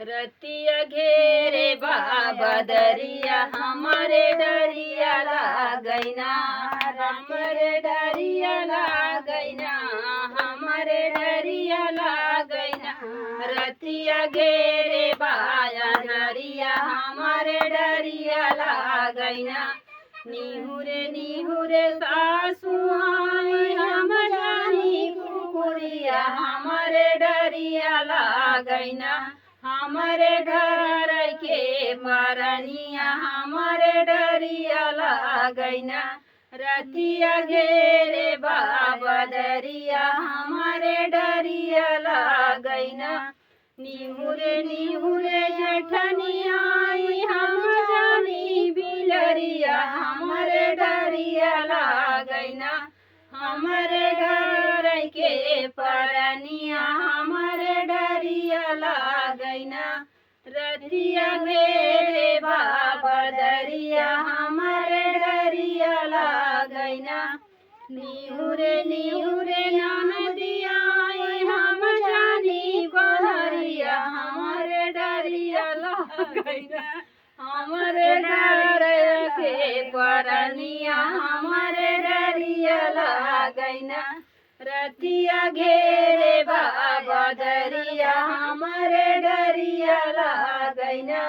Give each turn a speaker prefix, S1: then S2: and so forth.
S1: रतिया घेरे बाबा दरिया हमारे डरिया लागैना हमारे डरिया लागैना हमारे डरिया लागैना रतिया घेरे बाया डरिया हमारे डरिया लागैना निहुरे सासु आई हम जानी कुकुरिया हमारे डरिया लागैना हमारे घर के मरनिया हमारे डरिया लागैना रतिया घेरे बाबा दरिया हमारे डरिया लागैना निहुरे जठनी आई हम जानी बिलरिया हमारे डरिया लागैना हमारे घर के परनिया हमारे डरिया लागैना रतिया घेरे बाबा दरिया हमारे डरिया लागैना निहुरे नदिया आई हम जानी बहरिया हमारे डरिया लागैना हमारे डर के परनिया हमारे डरिया लागैना रतिया घेरे बाबा दरिया हमारे डरिया लागैना।